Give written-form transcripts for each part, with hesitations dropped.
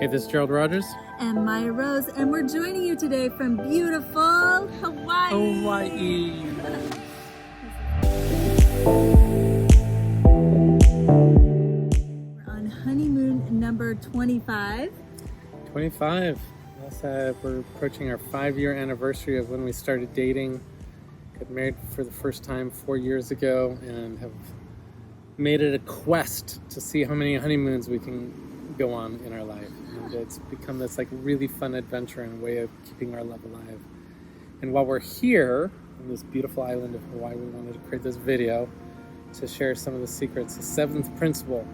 Hey, this is Gerald Rogers. And Mayah Rose, and we're joining you today from beautiful Hawaii. Hawaii. We're on honeymoon number 25. 25. Yes, we're approaching our 5-year anniversary of when we started dating. Got married for the first time 4 years ago and have made it a quest to see how many honeymoons we can go on in our life. And it's become this like really fun adventure and way of keeping our love alive. And while we're here on this beautiful island of Hawaii, we wanted to create this video to share some of the secrets. The 7th principle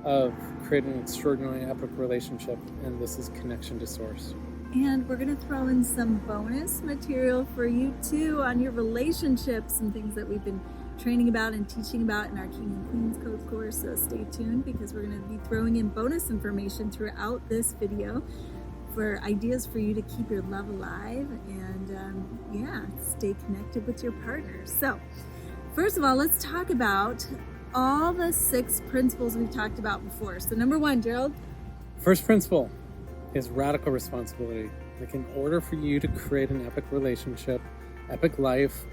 of creating an extraordinarily epic relationship, and this is connection to source. And we're going to throw in some bonus material for you too on your relationships, some things that we've been training about and teaching about in our King and Queens Code course. So stay tuned, because we're going to be throwing in bonus information throughout this video for ideas for you to keep your love alive and stay connected with your partner. So first of all, let's talk about all the 6 principles we've talked about before. So number 1, Gerald. First principle is radical responsibility. Like, in order for you to create an epic relationship, epic life,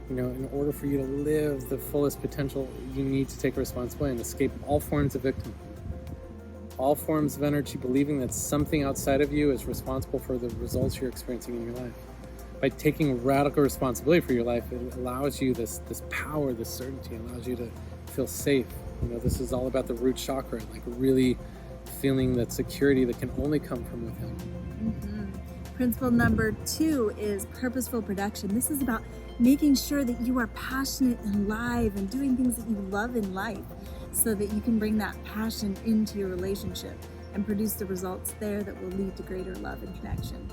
in order for you to live the fullest potential, you need to take responsibility and escape all forms of victimhood. All forms of energy believing that something outside of you is responsible for the results you're experiencing in your life. By taking radical responsibility for your life, it allows you this power, this certainty. It allows you to feel safe. This is all about the root chakra, like really feeling that security that can only come from within. Principle number 2 is purposeful production. This is about making sure that you are passionate and live and doing things that you love in life, so that you can bring that passion into your relationship and produce the results there that will lead to greater love and connection.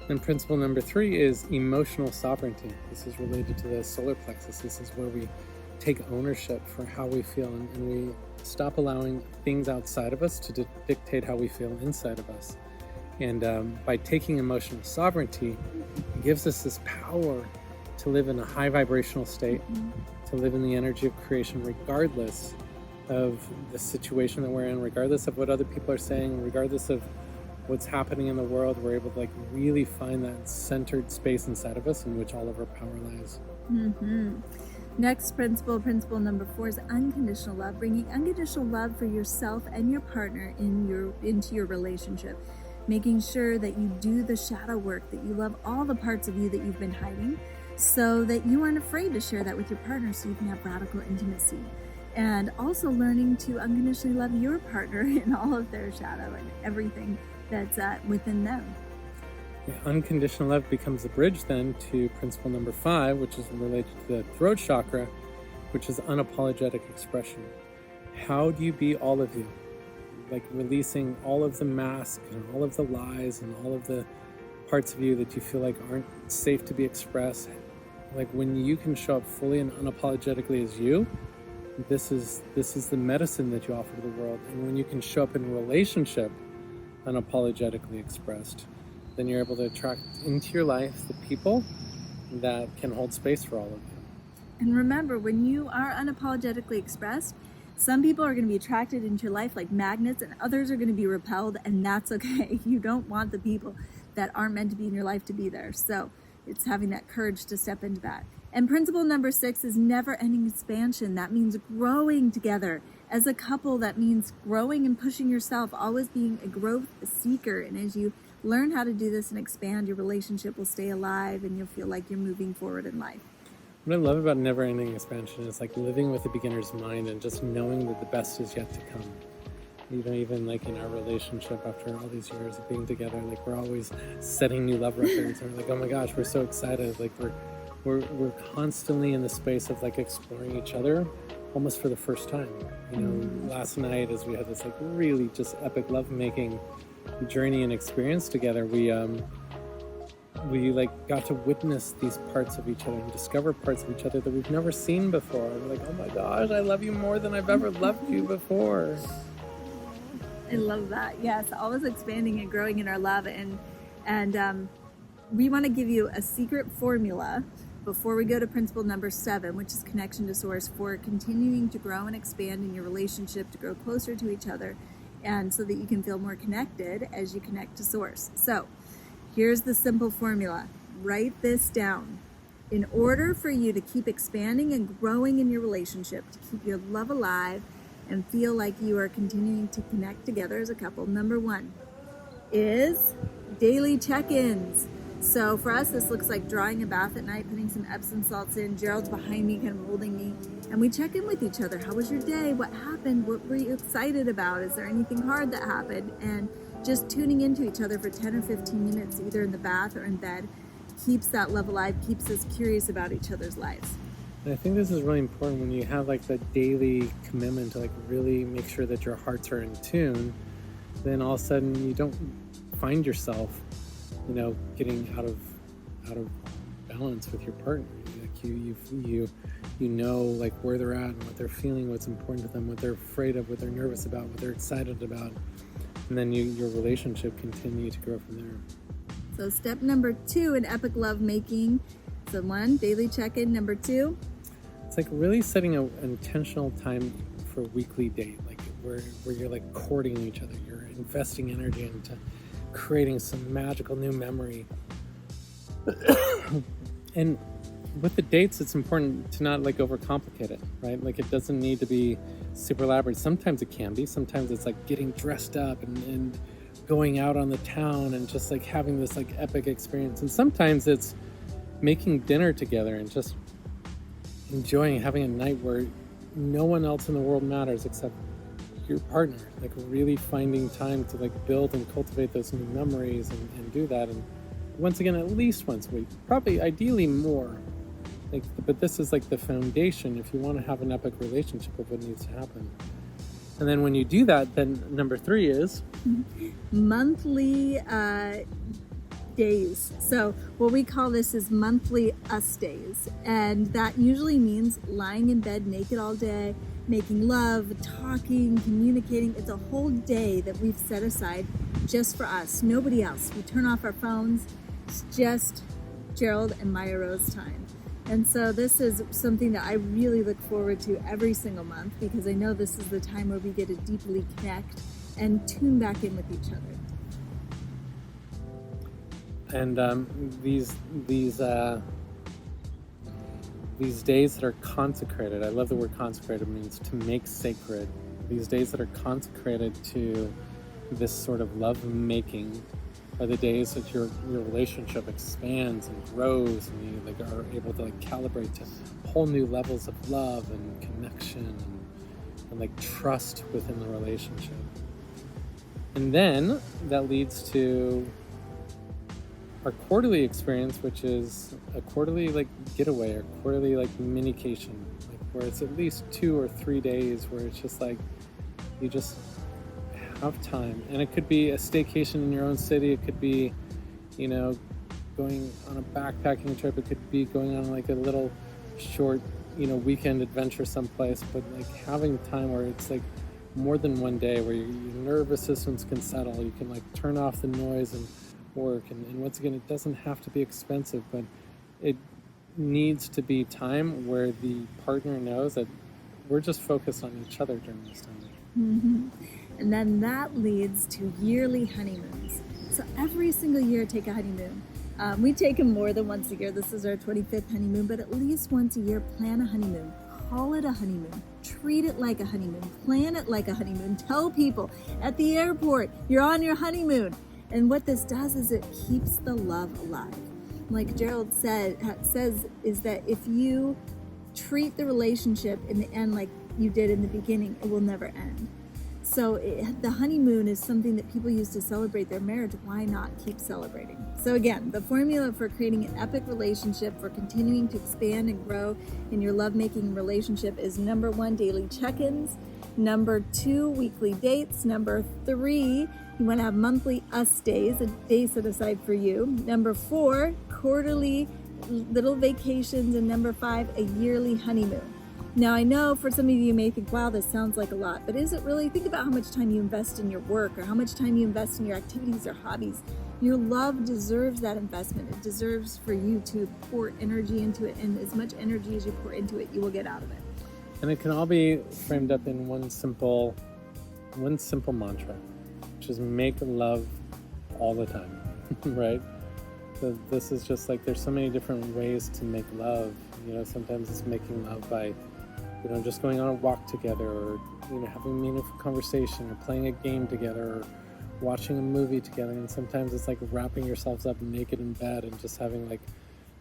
And principle number 3 is emotional sovereignty. This is related to the solar plexus. This is where we take ownership for how we feel, and we stop allowing things outside of us to dictate how we feel inside of us. And by taking emotional sovereignty, it gives us this power to live in a high vibrational state, to live in the energy of creation, regardless of the situation that we're in, regardless of what other people are saying, regardless of what's happening in the world. We're able to really find that centered space inside of us in which all of our power lies. Next principle number 4, is unconditional love, bringing unconditional love for yourself and your partner into your relationship. Making sure that you do the shadow work, that you love all the parts of you that you've been hiding, so that you aren't afraid to share that with your partner, so you can have radical intimacy. And also learning to unconditionally love your partner in all of their shadow and everything that's within them. Unconditional love becomes the bridge then to principle number 5, which is related to the throat chakra, which is unapologetic expression. How do you be all of you? Like releasing all of the masks and all of the lies and all of the parts of you that you feel like aren't safe to be expressed. Like, when you can show up fully and unapologetically as you, this is the medicine that you offer to the world. And when you can show up in a relationship unapologetically expressed, then you're able to attract into your life the people that can hold space for all of you. And remember, when you are unapologetically expressed, some people are going to be attracted into your life like magnets, and others are going to be repelled, and that's okay. You don't want the people that aren't meant to be in your life to be there. So it's having that courage to step into that. And principle number 6 is never-ending expansion. That means growing together. As a couple, that means growing and pushing yourself, always being a growth seeker. And as you learn how to do this and expand, your relationship will stay alive, and you'll feel like you're moving forward in life. What I love about never-ending expansion is like living with a beginner's mind and just knowing that the best is yet to come. Even like in our relationship, after all these years of being together, like we're always setting new love records, and we're like, oh my gosh, we're so excited. Like we're constantly in the space of like exploring each other, almost for the first time. Last night, as we had this like really just epic lovemaking journey and experience together, we like got to witness these parts of each other and discover parts of each other that we've never seen before. We're like, oh my gosh, I love you more than I've ever loved you before. I love that. Yes, always expanding and growing in our love. And we want to give you a secret formula before we go to principle number 7, which is connection to source, for continuing to grow and expand in your relationship, to grow closer to each other and so that you can feel more connected as you connect to source. So here's the simple formula. Write this down. In order for you to keep expanding and growing in your relationship, to keep your love alive and feel like you are continuing to connect together as a couple, number one is daily check-ins. So for us, this looks like drawing a bath at night, putting some Epsom salts in. Gerald's behind me, kind of holding me, and we check in with each other. How was your day? What happened? What were you excited about? Is there anything hard that happened? And just tuning into each other for 10 or 15 minutes, either in the bath or in bed, keeps that love alive, keeps us curious about each other's lives. And I think this is really important when you have like the daily commitment to like really make sure that your hearts are in tune. Then all of a sudden you don't find yourself, getting out of balance with your partner. Like you know like where they're at and what they're feeling, what's important to them, what they're afraid of, what they're nervous about, what they're excited about, and then your relationship continue to grow from there. So step number 2 in epic love making. So 1, daily check-in. Number 2, it's like really setting an intentional time for a weekly date, like where you're like courting each other, you're investing energy into creating some magical new memory. And with the dates, it's important to not like overcomplicate it, right? Like it doesn't need to be super elaborate. Sometimes it can be. Sometimes it's like getting dressed up and going out on the town and just like having this like epic experience. And sometimes it's making dinner together and just enjoying having a night where no one else in the world matters except your partner. Like really finding time to like build and cultivate those new memories and do that. And once again, at least once a week, probably ideally more. But this is like the foundation if you want to have an epic relationship of what needs to happen. And then when you do that, then number 3 is monthly days. So what we call this is monthly us days. And that usually means lying in bed naked all day, making love, talking, communicating. It's a whole day that we've set aside just for us, nobody else. We turn off our phones. It's just Gerald and Mayah Rose time. And so this is something that I really look forward to every single month, because I know this is the time where we get to deeply connect and tune back in with each other. And these days that are consecrated, I love the word consecrated, means to make sacred. These days that are consecrated to this sort of love making are the days that your relationship expands and grows, and you like are able to like calibrate to whole new levels of love and connection and like trust within the relationship. And then that leads to our quarterly experience, which is a quarterly like getaway or quarterly like minication, like where it's at least 2 or 3 days where it's just like you just have time. And it could be a staycation in your own city, it could be going on a backpacking trip, it could be going on like a little short weekend adventure someplace, but like having time where it's like more than one day where your nervous systems can settle, you can like turn off the noise and work, and once again, it doesn't have to be expensive, but it needs to be time where the partner knows that we're just focused on each other during this time. Mm-hmm. And then that leads to yearly honeymoons. So every single year, take a honeymoon. We take them more than once a year. This is our 25th honeymoon, but at least once a year, plan a honeymoon. Call it a honeymoon. Treat it like a honeymoon. Plan it like a honeymoon. Tell people at the airport, you're on your honeymoon. And what this does is it keeps the love alive. Like Gerald says, is that if you treat the relationship in the end like you did in the beginning, it will never end. So the honeymoon is something that people use to celebrate their marriage. Why not keep celebrating? So again, the formula for creating an epic relationship, for continuing to expand and grow in your lovemaking relationship is number 1, daily check-ins. Number 2, weekly dates. Number 3, you want to have monthly us days, a day set aside for you. Number 4, quarterly little vacations. And number 5, a yearly honeymoon. Now, I know for some of you may think, wow, this sounds like a lot, but is it really? Think about how much time you invest in your work or how much time you invest in your activities or hobbies. Your love deserves that investment. It deserves for you to pour energy into it, and as much energy as you pour into it, you will get out of it. And it can all be framed up in one simple one simple mantra, which is make love all the time, right? So this is just like, there's so many different ways to make love. Sometimes it's making love by, just going on a walk together, or, having a meaningful conversation, or playing a game together, or watching a movie together. And sometimes it's like wrapping yourselves up naked in bed and just having like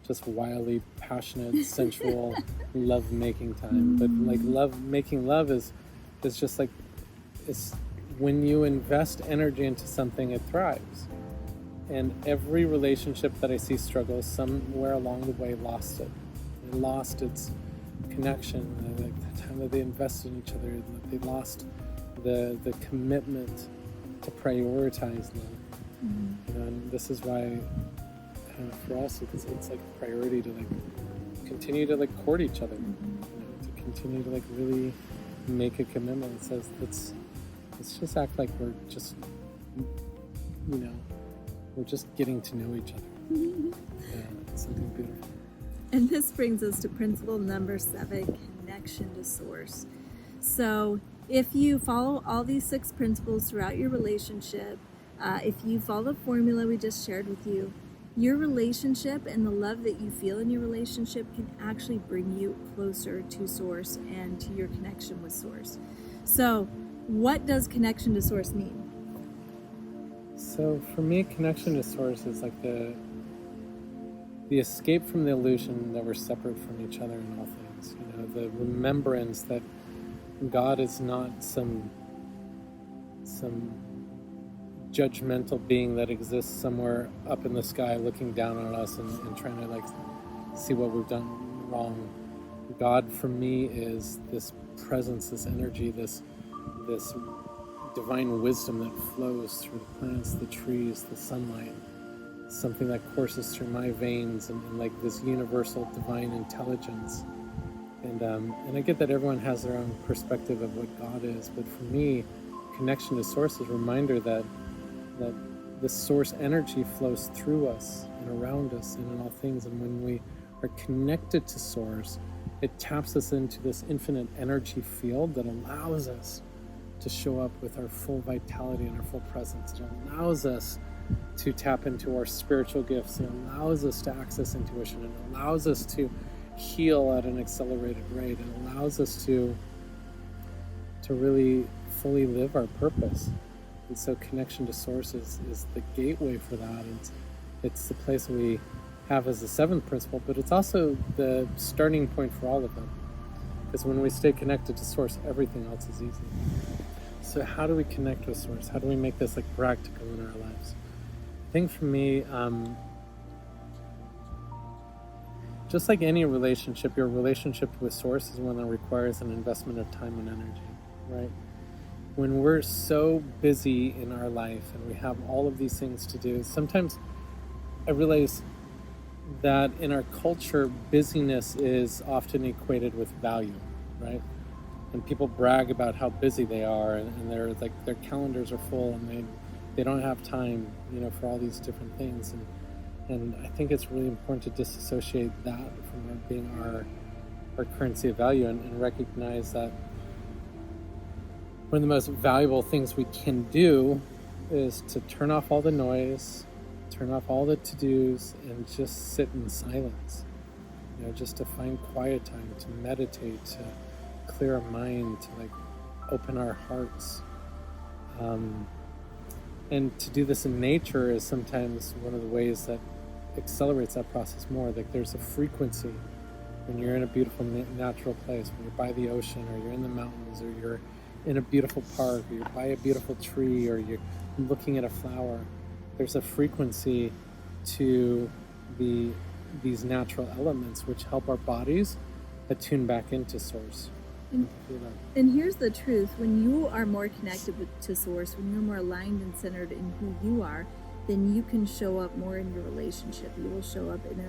just wildly passionate, sensual love-making time. But like making love is just like, it's when you invest energy into something, it thrives. And every relationship that I see struggle, somewhere along the way lost it. It lost its connection, like the time that they invested in each other. They lost the commitment to prioritize love. And this is why, for us, it's like a priority to like continue to like court each other, to continue to like really make a commitment that says let's just act like we're just we're just getting to know each other. It's something beautiful. And this brings us to principle number 7, connection to source. So if you follow all these 6 principles throughout your relationship, if you follow the formula we just shared with you, your relationship and the love that you feel in your relationship can actually bring you closer to source and to your connection with source. So what does connection to source mean? So for me, connection to source is like the escape from the illusion that we're separate from each other in all things. The remembrance that God is not some judgmental being that exists somewhere up in the sky looking down on us and trying to like see what we've done wrong. God for me is this presence, this energy, this divine wisdom that flows through the plants, the trees, the sunlight, something that courses through my veins, and like this universal divine intelligence. And I get that everyone has their own perspective of what God is, but for me, connection to source is a reminder that the source energy flows through us and around us and in all things. And when we are connected to source, it taps us into this infinite energy field that allows us to show up with our full vitality and our full presence. It allows us to tap into our spiritual gifts. It allows us to access intuition. It allows us to heal at an accelerated rate. It allows us to really fully live our purpose. And so connection to source is the gateway for that. And it's the place we have as the 7th principle, but it's also the starting point for all of them. Because when we stay connected to source, everything else is easy. So how do we connect with source? How do we make this like practical in our lives? I think for me, just like any relationship, your relationship with source is one that requires an investment of time and energy, right? When we're so busy in our life and we have all of these things to do, sometimes I realize that in our culture, busyness is often equated with value, right? And people brag about how busy they are, and they're like their calendars are full, and they don't have time, for all these different things. And I think it's really important to disassociate that from it being our currency of value, and recognize that one of the most valuable things we can do is to turn off all the noise, turn off all the to-dos, and just sit in silence. Just to find quiet time, to meditate, to clear our mind, to like open our hearts. And to do this in nature is sometimes one of the ways that accelerates that process more. Like there's a frequency when you're in a beautiful natural place, when you're by the ocean, or you're in the mountains, or you're in a beautiful park, or you're by a beautiful tree, or you're looking at a flower. There's a frequency to these natural elements which help our bodies attune back into source. And here's the truth: when you are more connected to source, when you're more aligned and centered in who you are, then you can show up more in your relationship. You will show up in a